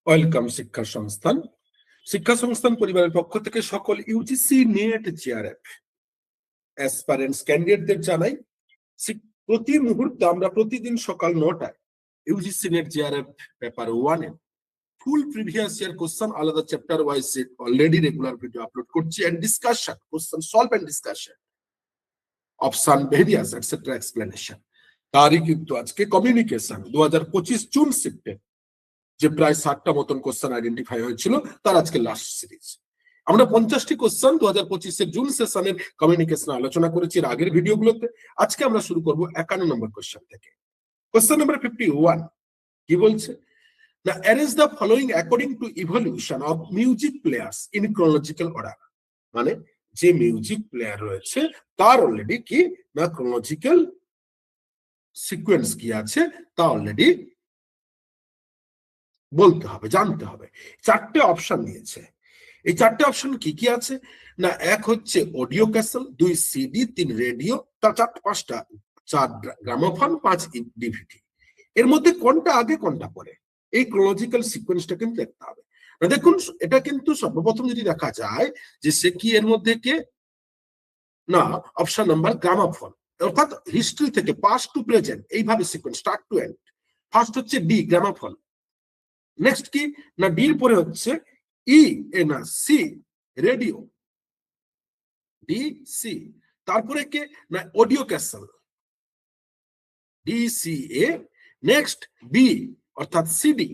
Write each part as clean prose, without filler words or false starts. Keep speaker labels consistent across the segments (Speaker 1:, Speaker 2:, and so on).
Speaker 1: Welcome শিক্ষা সংস্থান পরিবারের পক্ষ থেকে সকল ইউজিসি নেট জিআরএফ অ্যাসপারেন্টস ক্যান্ডিডেটদের জানাই প্রতি মুহূর্তে আমরা প্রতিদিন সকাল 9টায় ইউজিসি নেট জিআরএফ পেপার 1 এ ফুল প্রিভিয়াস ইয়ার কোশ্চেন আলাদা chapter wise already regular video upload করছি and discussion question solve and discussion option various etcetera explanation. তারই কিন্তু আজকে কমিউনিকেশন 2025 জুন শিফটে যে প্রায় 60টা মতন কোশ্চেন আইডেন্টিফাই হয়েছিল তার আজকে লাস্ট সিরিজ। আমরা 50টি কোশ্চেন 2025 জুন সেশনের কমিউনিকেশন আলোচনা করেছি এর আগের ভিডিওগুলোতে। আজকে আমরা শুরু করব 51 নম্বর কোশ্চেন থেকে। কোশ্চেন নাম্বার 51 কি বলছে না, arrange the following according to evolution of music players in chronological order. মানে যে মিউজিক প্লেয়ার রয়েছে তার অলরেডি কি না ক্রোনোলজিক্যাল সিকোয়েন্স কি আছে তা অলরেডি বলতে হবে, জানতে হবে। 4টে অপশন দিয়েছে। এই 4টে অপশন কি কি আছে না, এক হচ্ছে audio castle, 2 CD, 3 radio, 4 gramophone, 5 DVD. এর মধ্যে কোনটা আগে কোনটা পরে এই ক্রোনোলজিক্যাল সিকোয়েন্সটা কিন্তু দেখতে হবে। না দেখুন, এটা কিন্তু সর্বপ্রথম যদি দেখা যায় যে সে কি এর মধ্যে কে না অপশন নাম্বার গ্রামোফোন, অর্থাৎ হিস্ট্রি থেকে পাস্ট টু প্রেজেন্ট এইভাবে sequence start to end. First হচ্ছে ডি গ্রামোফোন, নেক্সট কি না ডির পরে হচ্ছে ই না সি রেডিও, ডি সি। তারপরে কে না audio cassette, D C A. Next B অর্থাৎ সিডি,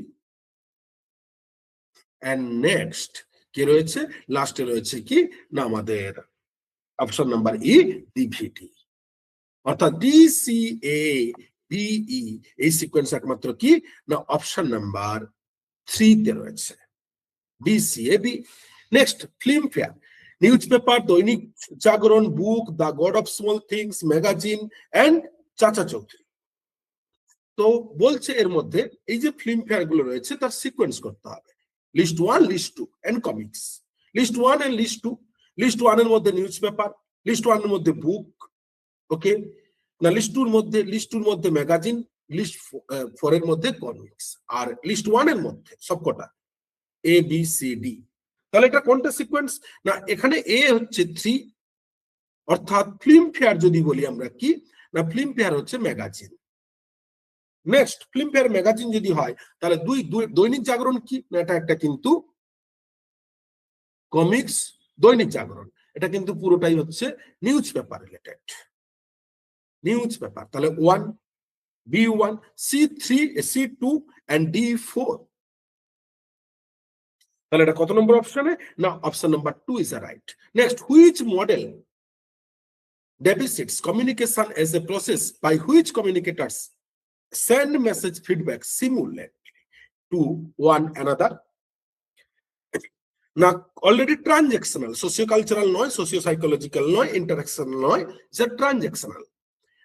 Speaker 1: এন্ড নেক্সট কে রয়েছে লাস্টে রয়েছে কি না আমাদের অপশন নাম্বার ই ডিভিডি। অর্থাৎ ডি সি এ বিই এই সিকোয়েন্স একমাত্র কি না অপশন নাম্বার 3 তে রয়েছে, DCAB. Next Filmfare, newspaper, Dainik Jagran, book, the god of small things, magazine and Chacha Chaudhary. তো বলছে এর মধ্যে এই যে ফিল্ম ফেয়ার গুলো রয়েছে তার সিকোয়েন্স করতে হবে। List 1, list 2 and comics. List 1 and list 2। List 1 এর মধ্যে নিউজ পেপার, লিস্ট 1 এর মধ্যে বুক, ওকে না লিস্ট 2 এর মধ্যে ম্যাগাজিন, লিস্ট 4 এর মধ্যে কমিক্স, আর লিস্ট 1 এর মধ্যে সবকটা এ বি সি ডি। তাহলে এটা কোনটা সিকোয়েন্স না এখানে এ হচ্ছে 3, অর্থাৎ ফিল্ম ফেয়ার যদি বলি আমরা কি না ফিল্ম ফেয়ার হচ্ছে magazine. Next film fair magazine যদি হয় তাহলে দৈনিক জাগরণ কি না এটা একটা কিন্তু কমিক্স, দৈনিক জাগরণ এটা কিন্তু পুরোটাই হচ্ছে news paper related, news paper. তাহলে 1 B1 C3 C2 and D4। তাহলে এটা কত নম্বর অপশনে না option number 2 is right. Next, which model depicts communication as a process by which communicators send message feedback simultaneously to one another। না already transactional, সোশিওকালচারাল নয়, socio-psychological নয়, ইন্টারঅ্যাকশনাল নয়, এটা transactional.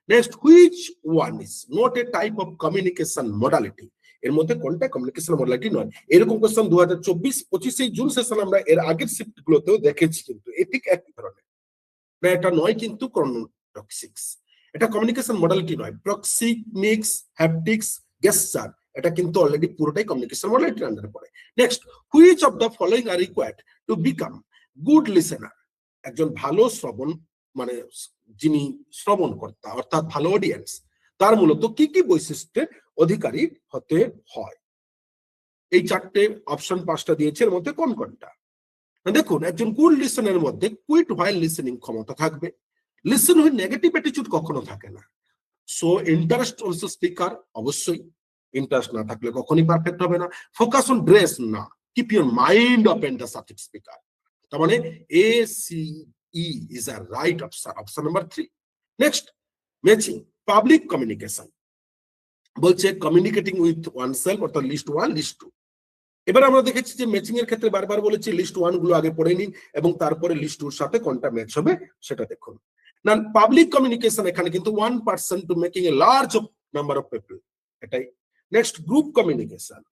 Speaker 1: Next, which one is not a type of communication modality. এর মধ্যে কোনটা communication modality নয়। এরকম কোশ্চেন 2024-25 জুন সেশন আমরা এর আগের শিফট গুলোতেও দেখেছি, কিন্তু ঠিক একই ধরনের না, এটা নয় কিন্তু ক্রোনোটক্সিক্স, এটা কমিউনিকেশন মডালিটি নয়। প্রক্সিমিক্স, হ্যাপটিক্স, গেস্টার এটা কিন্তু অলরেডি পুরোটাই কমিউনিকেশন মডালিটির আন্ডারে পড়ে। Next, which of the following R required to become good listener. একজন ভালো শ্রবণ মানে যিনি শ্রবণ কর্তা অর্থাৎ ভালো অডিয়েন্স, তার মূলত কি কি বৈশিষ্ট্যের অধিকারী হতে হয়। এই 4টে অপশন 5টা দিয়েছে, এর মধ্যে কোন কোনটা দেখুন। একজন গুড লিসেনারের মধ্যে কুইট হোয়াইল লিসেনিং ক্ষমতা থাকবে, লিসেন উইথ নেগেটিভ অ্যাটিটিউড কখনো থাকে না। সো ইন্টারেস্ট অলসো স্পিকার, অবশ্যই ইন্টারেস্ট না থাকলে কখনোই পারফেক্ট হবে না। ফোকাস অন ড্রেস না, keep your mind open the subject speaker. তার মানে A C E is a right option, option number 3। Next, matching public communication বলছে কমিউনিকেটিং উইথ ওয়ানসেলফ, অর্থাৎ লিস্ট 1 লিস্ট 2। এবার আমরা দেখেছি যে ম্যাচিং এর ক্ষেত্রে বারবার বলেছি লিস্ট 1 গুলো আগে পড়ে নিন এবং তারপরে লিস্ট 2 এর সাথে কোনটা ম্যাচ হবে সেটা দেখুন। না পাবলিক কমিউনিকেশন এখানে কিন্তু 1% to making a large number of people, এটাই। Next, group communication.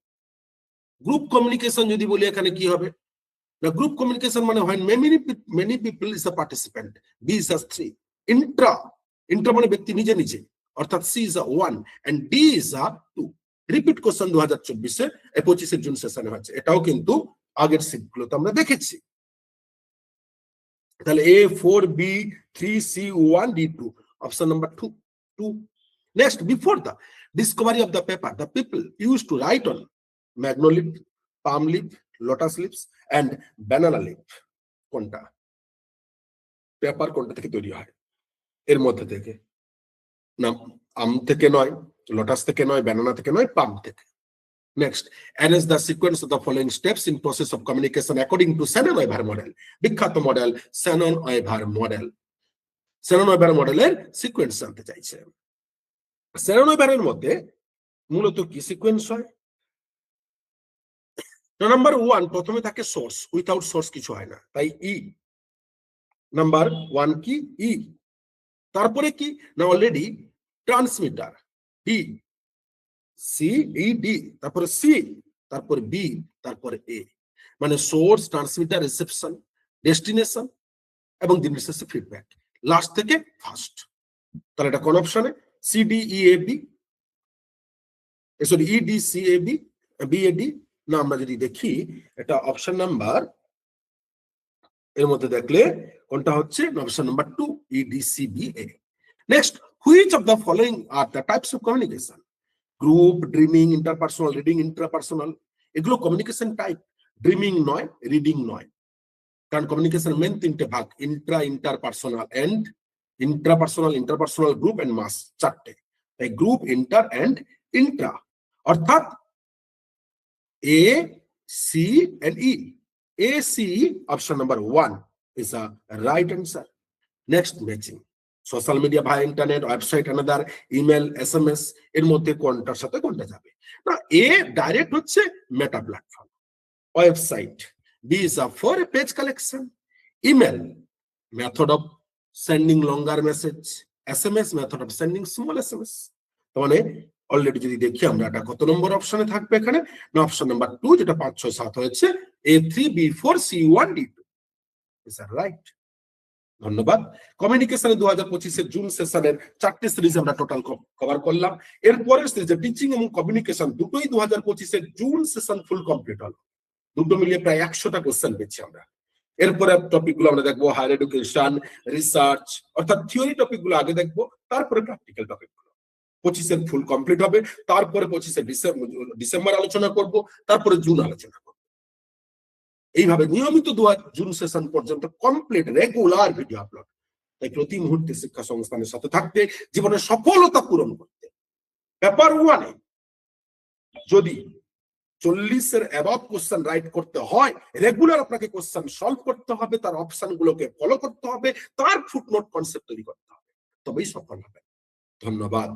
Speaker 1: Group communication যদি বলি এখানে কি হবে না গ্রুপ কমিউনিকেশন মানে হয় many people is a participant, B is a 3। Intra মানে ব্যক্তি নিজে নিজে, অর্থাৎ C is a 1 and D is a 2। Repeat question 2024-এ 25 জুন সেশনে হচ্ছে, এটাও কিন্তু আগের সিটগুলোতে আমরা দেখেছি। তাহলে A4B3C1D2 option number 2. Next, before the discovery of the paper, the people used to write on mango leaf, palm leaf, lotus leaves, and banana leaf. কোনটা পেপার কোনটা থেকে তৈরি হয় এর মধ্যে থেকে? না, আম থেকে নয়, লোটাস থেকে নয়, ব্যানানা থেকে নয়, পাম থেকে। Next, arrange the sequence of the following steps in process of communication according to Shannon-Weaver model. বিখ্যাত মডেল Shannon-Weaver model. Shannon-Weaver মডেলের সিকোয়েন্স জানতে চাইছে। Shannon-Weaver-এর মধ্যে মূলত কি সিকোয়েন্স হয়? নাম্বার 1, প্রথমে থাকে সোর্স, উইথাউট সোর্স কিছু হয় না, তাই ই। নাম্বার 1 কি? ই। তারপরে কি না, already transmitter D, C E D, তারপরে সি, তারপরে বি, তারপরে এ, মানে সোর্স, ট্রান্সমিটার, রিসেপশন, ডেস্টিনেশন এবং দিন শেষে ফিডব্যাক, লাস্ট থেকে ফার্স্ট। তাহলে এটা কোন অপশনে? C D E A B, sorry E D C A B, B A D না? আমরা যদি দেখি এটা অপশন নাম্বার এর মধ্যে দেখলে কোনটা হচ্ছে? Option number 2, E D C B A. Next, which of the following are the types of communication? Group, dreaming, interpersonal, reading, intrapersonal, এগুলো কমিউনিকেশন টাইপ। ড্রিমিং নয়, রিডিং নয়, কারণ কমিউনিকেশন মেন তিনটে ভাগ, intra, interpersonal and intrapersonal, interpersonal, group and mass, চারটে। তাই group, inter and intra, অর্থাৎ A C and E. A C, option number 1 is a right answer. Next, matching. Social media ভাই internet, website, another, email, SMS, এর মধ্যে কোনটার সাথে কোনটা যাবে? না, এ ডাইরেক্ট হচ্ছে meta platform, website. B is a for page collection, email method of sending longer message, SMS method of sending small SMS. মানে অলরেডি যদি দেখি আমরা এটা কত নম্বর অপশনে থাকবে এখানে? না, অপশন নাম্বার 2, যেটা 5, 6, 7 হয়েছে, A3B4C1D2 ইজ রাইট। ধন্যবাদ। কমিউনিকেশনে 2025-এর জুন সেশনের 4টে সিরিজ আমরা টোটাল কভার করলাম। এরপরের সিরিজে টিচিং এবং কমিউনিকেশন দুটোই 2025-এর জুন সেশন ফুল কমপ্লিট হলো। দুটো মিলিয়ে প্রায় 100টা কোশ্চেন পেয়েছি আমরা। এরপরে টপিকগুলো আমরা দেখবো হায়ার এডুকেশন, রিসার্চ, অর্থাৎ থিওরি টপিকগুলো আগে দেখবো, তারপরে প্র্যাকটিক্যাল টপিকগুলো। 25-এর ফুল কমপ্লিট হবে, তারপরে 25-এ ডিসেম্বর আলোচনা করব, তারপরে জুন আলোচনা করব। এইভাবে নিয়মিত জুন সেশন পর্যন্ত কমপ্লিট রেগুলার ভিডিও আপলোড। তাই প্রতি মুহূর্তে শিক্ষা সংস্থানের সাথে থাকতে, জীবনের সফলতা পূরণ করতে, পেপার 1-এ যদি 40-এর অ্যাবভ কোশ্চেন রাইট করতে হয়, রেগুলার আপনাকে কোশ্চেন সলভ করতে হবে, তার অপশন গুলোকে ফলো করতে হবে, তার ফুটনোট কনসেপ্ট তৈরি করতে হবে, তবেই সফল হবে। ধন্যবাদ।